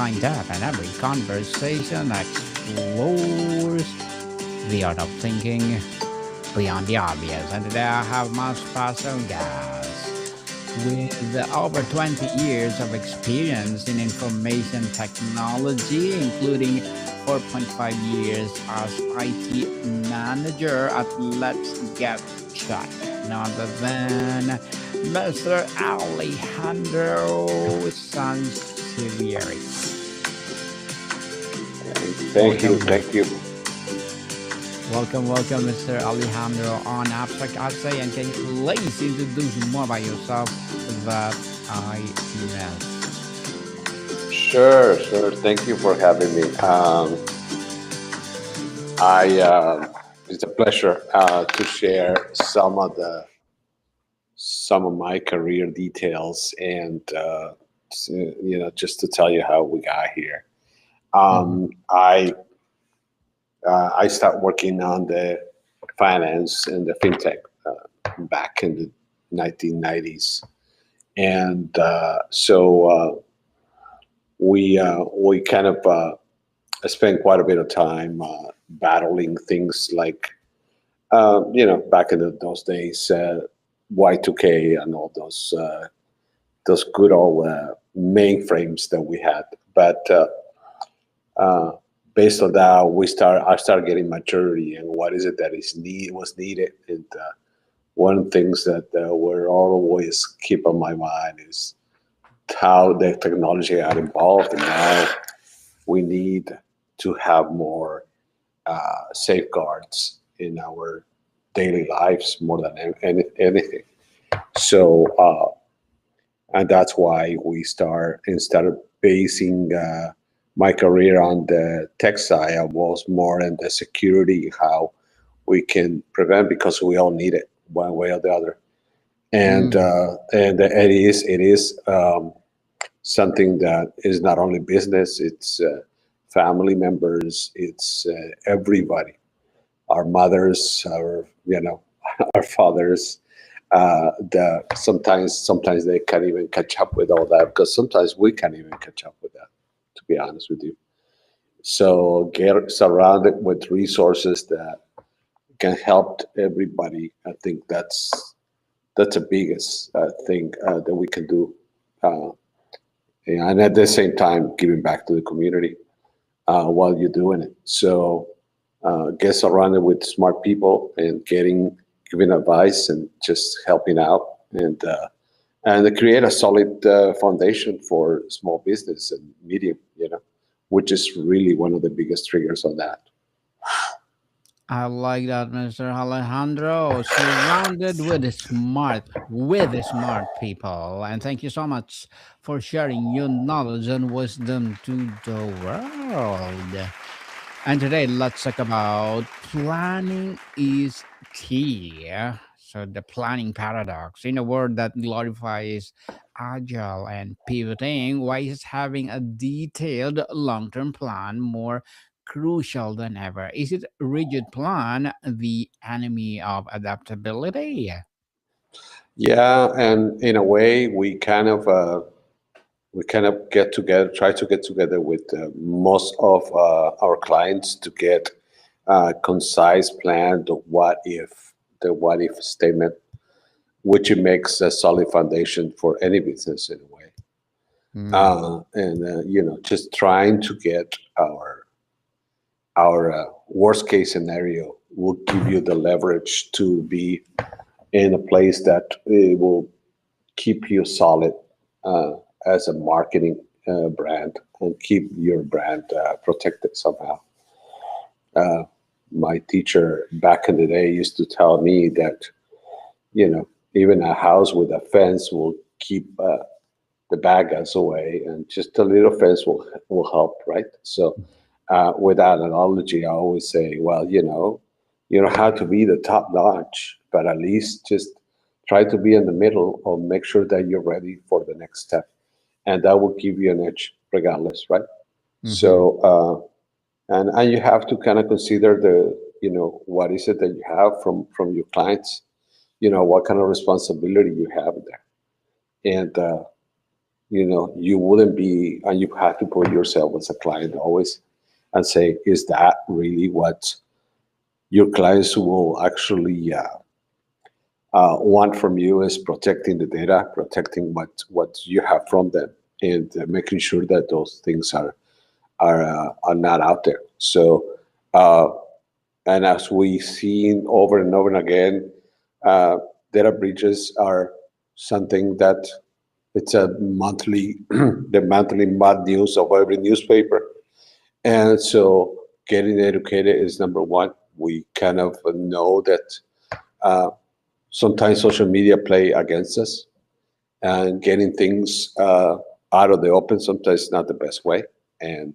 find out, and every conversation explores the art of thinking beyond the obvious. And today I have my special guest with over 20 years of experience in information technology, including 4.5 years as IT manager at Let's Get Chat, none other than Mr. Alejandro Sansevieri. Thank you, Welcome, thank you. welcome, Mr. Alejandro on Abstract Essay. And can you please introduce more about yourself that I missed? Sure. Thank you for having me. I It's a pleasure to share some of my career details and just to tell you how we got here. Mhm. I started working on the finance and the fintech back in the 1990s, and we kind of I spent quite a bit of time battling things like, back in those days, Y2K and all those good old mainframes that we had. But uh, based on that, I started getting maturity and what is it that was needed. And one of the things that were always keep on my mind is how the technology got involved, and now we need to have more safeguards in our daily lives more than anything. So, and that's why instead of basing my career on the tech side, I was more in the security, how we can prevent, because we all need it one way or the other. Mhm. And it is something that is not only business; it's family members, it's everybody, our mothers, our our fathers. Sometimes they can't even catch up with all that, because sometimes we can't even catch up with that. To be honest with you, so get surrounded with resources that can help everybody. I think that's the biggest thing that we can do, uh, and at the same time giving back to the community while you're doing it. So get surrounded with smart people and giving advice and just helping out, and to create a solid foundation for small business and medium, which is really one of the biggest triggers on that. I like that, Mr. Alejandro. Surrounded with smart people. And thank you so much for sharing your knowledge and wisdom to the world. And today, let's talk about planning is key. So, the planning paradox. In a world that glorifies agile and pivoting, why is having a detailed long term plan more crucial than ever? Is it rigid plan the enemy of adaptability? Yeah, and in a way, we kind of try to get together with most of our clients to get a concise plan, the what if statement, which makes a solid foundation for any business in a way. And just trying to get our worst case scenario will give you the leverage to be in a place that it will keep you solid uh, as a marketing brand, and keep your brand protected somehow. Uh, my teacher back in the day used to tell me that, even a house with a fence will keep the bad guys away, and just a little fence will help, right? So, with that analogy, I always say, well, you don't have to be the top notch, but at least just try to be in the middle, or make sure that you're ready for the next step, and that will give you an edge regardless, right? Mm-hmm. So, and you have to kind of consider what is it that you have from your clients, what kind of responsibility you have there, and you wouldn't be, and you have to put yourself as a client always and say, is that really what your clients will actually want from you? Is protecting the data, protecting what you have from them, and making sure that those things are not out there. So, uh, and as we've seen over and over and again, uh, data breaches are something that it's a monthly, the monthly mad news of every newspaper. And so getting educated is number one. We kind of know that uh, sometimes social media play against us, and getting things out of the open sometimes is not the best way. And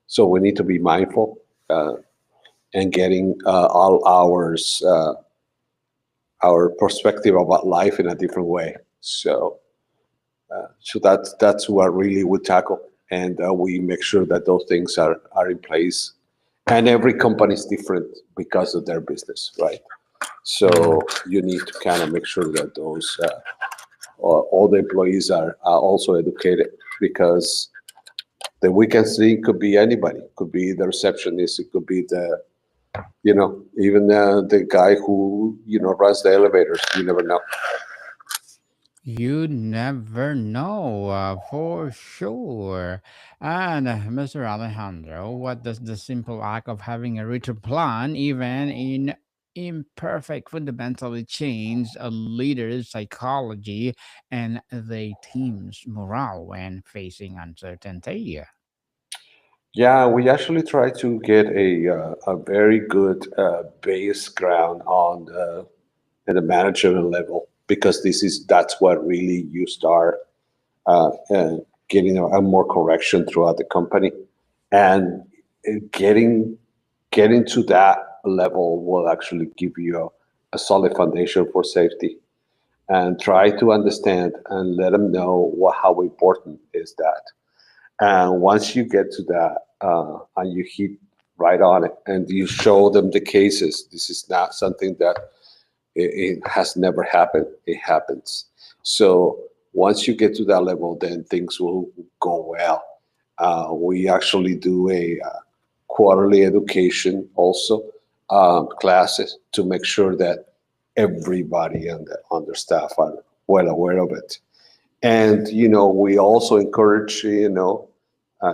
so we need to be mindful and getting all our perspective about life in a different way. So that's what really we tackle, and we make sure that those things are in place. And every company is different because of their business, right? So Yeah. you need to kind of make sure that those all the employees are also educated, because the weekend link could be anybody. It could be the receptionist. It could be even the guy who runs the elevators. You never know. You never know, for sure. And Mr. Alejandro, what does the simple act of having a written plan, even in imperfect, fundamentally change a leader's psychology and the team's morale when facing uncertainty? Yeah, we actually try to get a very good base ground on at the management level, because that's what really you start getting a more correction throughout the company, and getting getting to that level will actually give you a solid foundation for safety, and try to understand and let them know how important is that. And once you get to that, and you hit right on it, and you show them the cases, this is not something that it has never happened. It happens. So once you get to that level, then things will go well. We actually do a quarterly education also, classes, to make sure that everybody on the staff are well aware of it. And we also encourage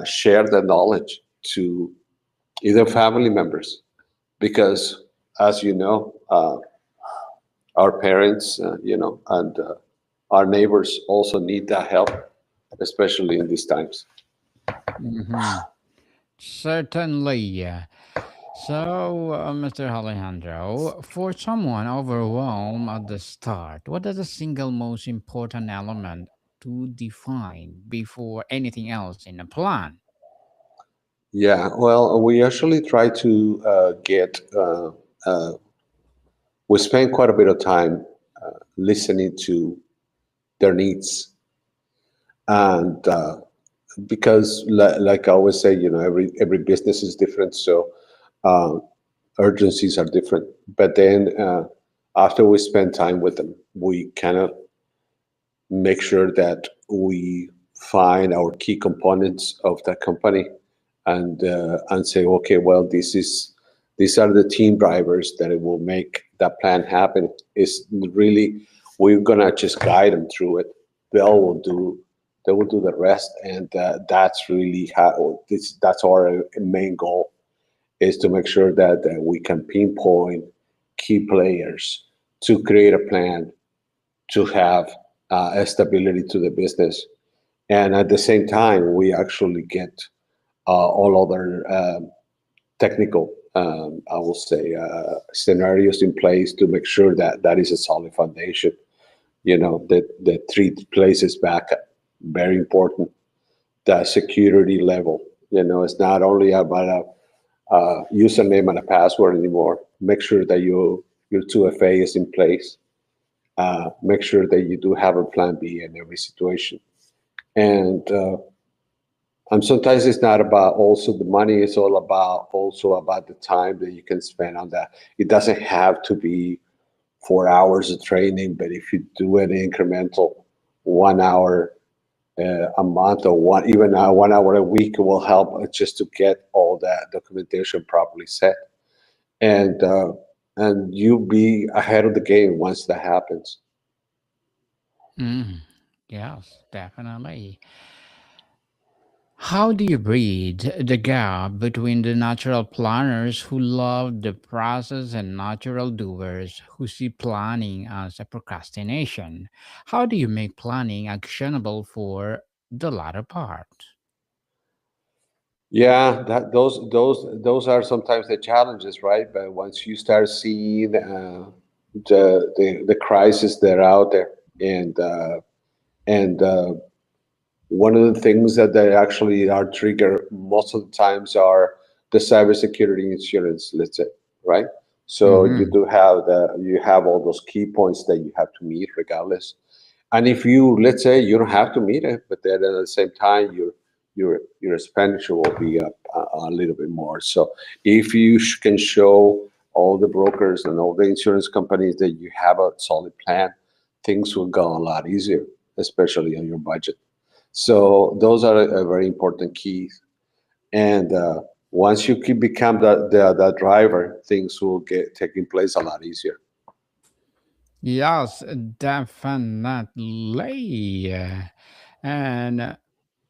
share the knowledge to either family members, because as you know, our parents, and our neighbors also need that help, especially in these times. Mm-hmm. Certainly, yeah. So, Mr. Alejandro, for someone overwhelmed at the start, what is the single most important element to define before anything else in a plan? Yeah, well, we actually try to uh, we spend quite a bit of time listening to their needs, and because like I always say, every business is different, so uh, urgencies are different. But then after we spend time with them, we kind of make sure that we find our key components of the company, and say, okay, well, these are the team drivers that it will make that plan happen. Is really, we're gonna just guide them through it. They will do they will do the rest, and that's really how that's our main goal, is to make sure that we can pinpoint key players to create a plan to have a stability to the business. And at the same time, we actually get all other technical, I will say, scenarios in place to make sure that that is a solid foundation. The three places back, very important. The security level, it's not only about a username and a password anymore. Make sure that your 2FA is in place. Make sure that you do have a plan B in every situation. And sometimes it's not about also the money. It's all about also about the time that you can spend on that. It doesn't have to be 4 hours of training, but if you do it incremental, 1 hour a month or one even 1 hour a week will help just to get all that documentation properly set and you be ahead of the game once that happens. Mm, yes, definitely. How do you bridge the gap between the natural planners who love the process and natural doers who see planning as a procrastination? How do you make planning actionable for the latter part? Yeah, those are sometimes the challenges, right? But once you start seeing the crisis that are out there, and one of the things that they actually are trigger most of the times are the cybersecurity insurance, let's say, right? So you Mm-hmm. do have you have all those key points that you have to meet regardless. And if you, let's say, you don't have to meet it, but then at the same time, your expenditure will be up a little bit more. So if you can show all the brokers and all the insurance companies that you have a solid plan, things will go a lot easier, especially on your budget. So those are a very important keys. And once you can become the driver, things will get taking place a lot easier. Yes, definitely. And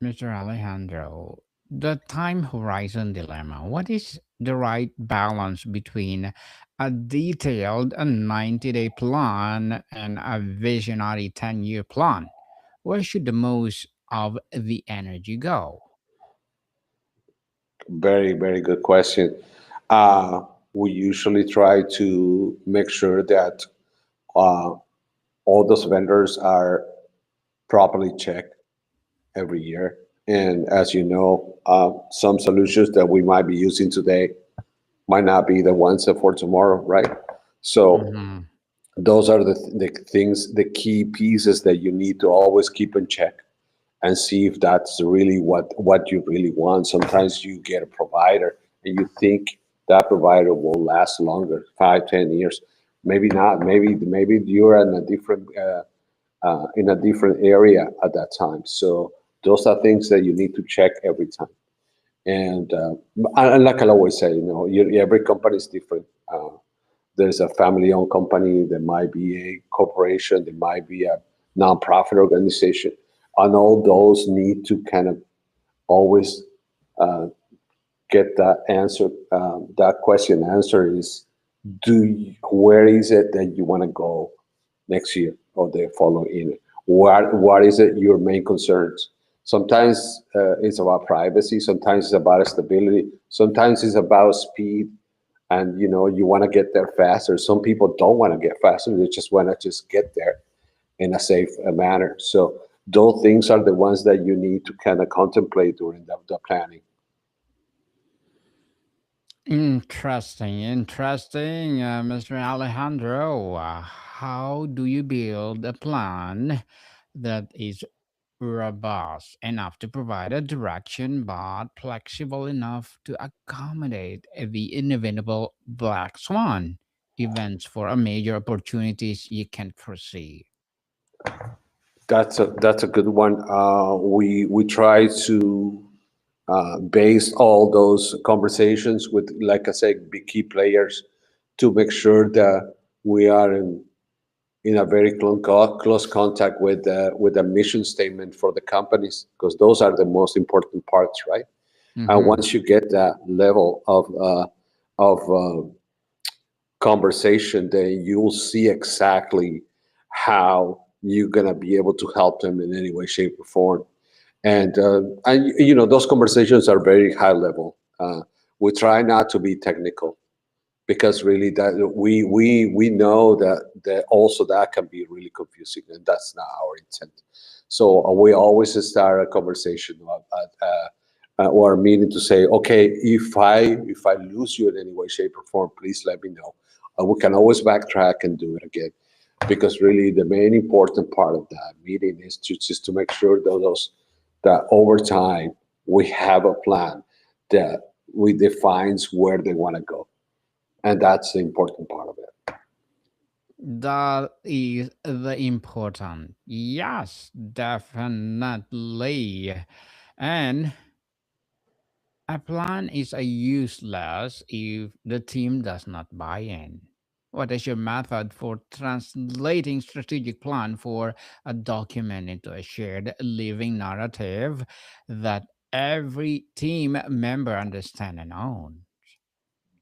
Mr. Alejandro, the time horizon dilemma. What is the right balance between a detailed 90-day plan and a visionary 10-year plan? Where should the most of the energy go? Very, very good question. Uh, we usually try to make sure that uh, all those vendors are properly checked every year. And as you know, some solutions that we might be using today might not be the ones for tomorrow, right? So Mm-hmm. those are the things, the key pieces that you need to always keep in check and see if that's really what you really want. Sometimes you get a provider and you think that provider will last longer, 5, 10 years. Maybe not. Maybe you're in a different area at that time. So those are things that you need to check every time. And like I always say, every company is different. There's a family-owned company, there might be a corporation, there might be a nonprofit organization, and all those need to kind of always uh, get that answer. That question answer is, where is it that you want to go next year or the following year? What is it your main concerns? Sometimes it's about privacy. Sometimes it's about stability. Sometimes it's about speed, and you want to get there faster. Some people don't want to get faster; they just want to just get there in a safe manner. So those things are the ones that you need to kind of contemplate during the planning. Interesting, Mr. Alejandro. How do you build a plan that is robust enough to provide a direction but flexible enough to accommodate the inevitable black swan events for a major opportunities you can foresee? That's a good one. We try to base all those conversations with, like I said, big key players to make sure that we are in a very close contact with the mission statement for the companies, because those are the most important parts, right? And Mm-hmm. once you get that level of conversation, then you'll see exactly how you're gonna be able to help them in any way, shape, or form. And those conversations are very high level. We try not to be technical, because really that we know that also that can be really confusing, and that's not our intent. So we always start a conversation or a meeting to say, okay, if I lose you in any way, shape, or form, please let me know. We can always backtrack and do it again, because really the main important part of that meeting is to just to make sure that over time we have a plan that we defines where they want to go, and that's the important part of it. That is the important. Yes, definitely. And a plan is a useless if the team does not buy in. What is your method for translating strategic plan for a document into a shared living narrative that every team member understand and own?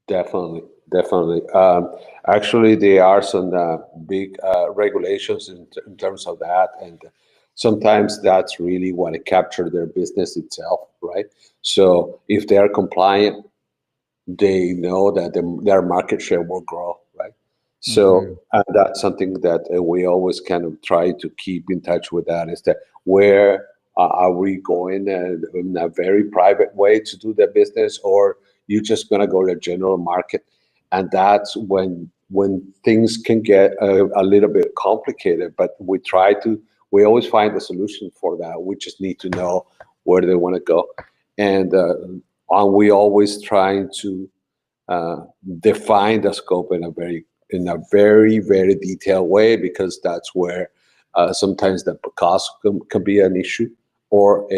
Definitely, definitely. Actually, there are some big regulations in terms of that, and sometimes that's really what capture their business itself, right? So if they are compliant, they know that their market share will grow, right? So, Mhm. and that's something that we always kind of try to keep in touch with. That is that where are we going in a very private way to do the business, or you just gonna go to the general market? And that's when things can get a little bit complicated. But we always find a solution for that. We just need to know where they want to go, and we always trying to uh, define the scope in a very detailed way, because that's where sometimes the cost can be an issue, or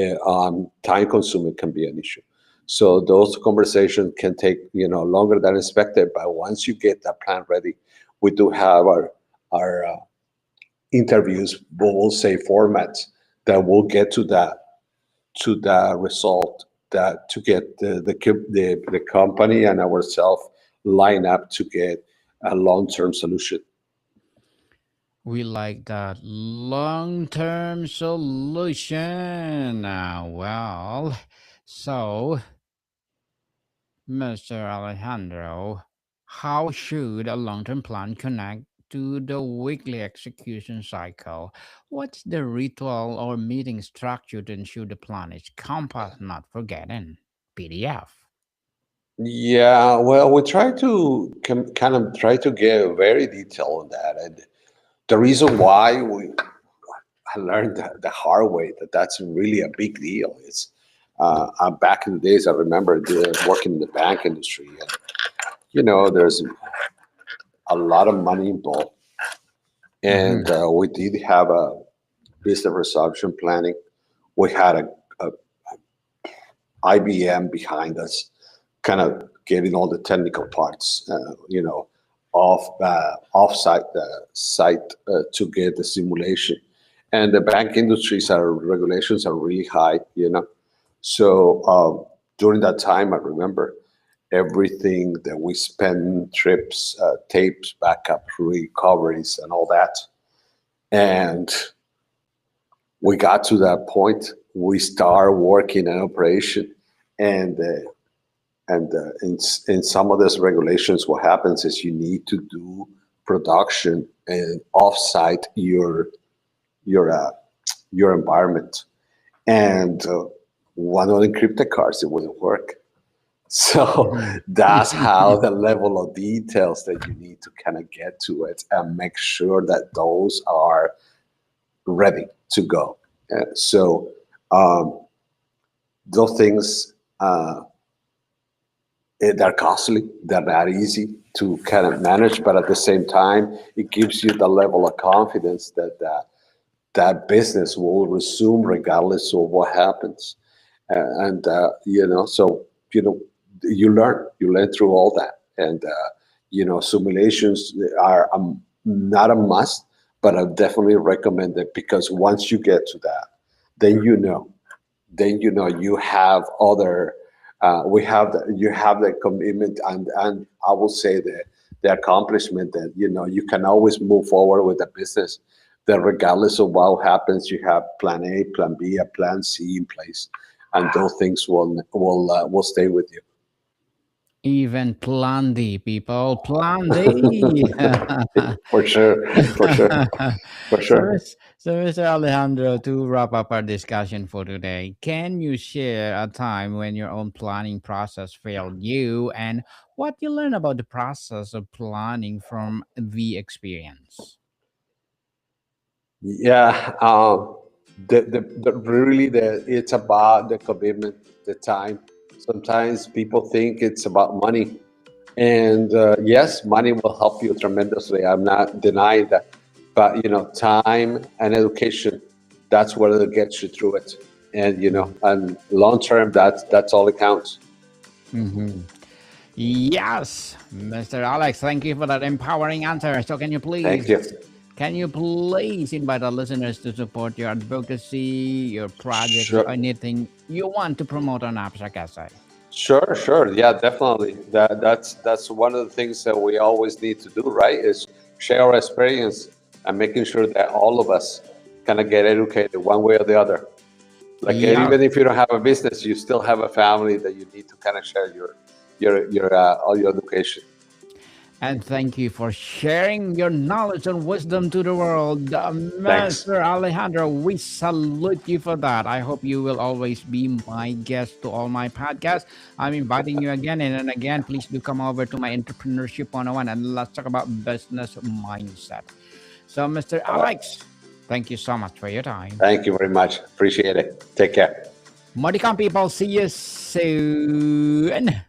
time consuming can be an issue. So those conversations can take longer than expected. But once you get that plan ready, we do have our interviews, we'll say formats that will get to the result, that to get the company and ourselves line up to get a long-term solution. We like that long term solution. So, Mr. Alejandro, how should a long term plan connect to the weekly execution cycle? What's the ritual or meeting structure to ensure the plan is compass, not forgotten? PDF. Yeah, well, we try to kind of try to get very detailed on that, and the reason why I learned the hard way that that's really a big deal. It's back in the days, I remember working in the bank industry, and there's a lot of money involved, and Hmm. we did have a business resumption planning. We had a IBM behind us, kind of getting all the technical parts, off site to get the simulation. And the bank industries are regulations are really high, So during that time, I remember everything that we spend, trips, tapes, backup, recoveries, and all that. And we got to that point. We start working an operation, and in some of these regulations, what happens is you need to do production and offsite your uh, your environment. And one of the encrypted cards, it wouldn't work. So Hmm. that's how the level of details that you need to kind of get to it and make sure that those are ready to go. So um, those things. They're costly. They're not easy to kind of manage, but at the same time, it gives you the level of confidence that that business will resume regardless of what happens. And so you learn through all that, and simulations are not a must, but I definitely recommend it, because once you get to that, then you have other you have the commitment, and I will say the accomplishment that you can always move forward with the business, that regardless of what happens, you have plan A, plan B, a plan C in place, and those things will stay with you. Even Plan D, people. Plan D. For sure, for sure, for so, sure. Mr. Alejandro, to wrap up our discussion for today, can you share a time when your own planning process failed you and what you learned about the process of planning from the experience? Yeah, really it's about the commitment, the time. Sometimes people think it's about money, And yes, money will help you tremendously. I'm not denying that. But, time and education, that's what will get you through it. And, and long term, that's all it counts. Mhm. Yes, Mr. Alex, thank you for that empowering answer. So Thank you. can you please invite our listeners to support your advocacy, your projects, or Sure. anything you want to promote on Abstract Essay? Sure, sure. Yeah, definitely. That's one of the things that we always need to do, right? Is share our experience and making sure that all of us kind of get educated one way or the other. Like Yes. even if you don't have a business, you still have a family that you need to kind of share your all your education. And thank you for sharing your knowledge and wisdom to the world. Thanks. Mr. Alejandro, we salute you for that. I hope you will always be my guest to all my podcasts. I'm inviting you again and again. Please do come over to my Entrepreneurship 101 and let's talk about business mindset. So, Mr. Uh, Alex, thank you so much for your time. Thank you very much. Appreciate it. Take care. Modicon people, see you soon.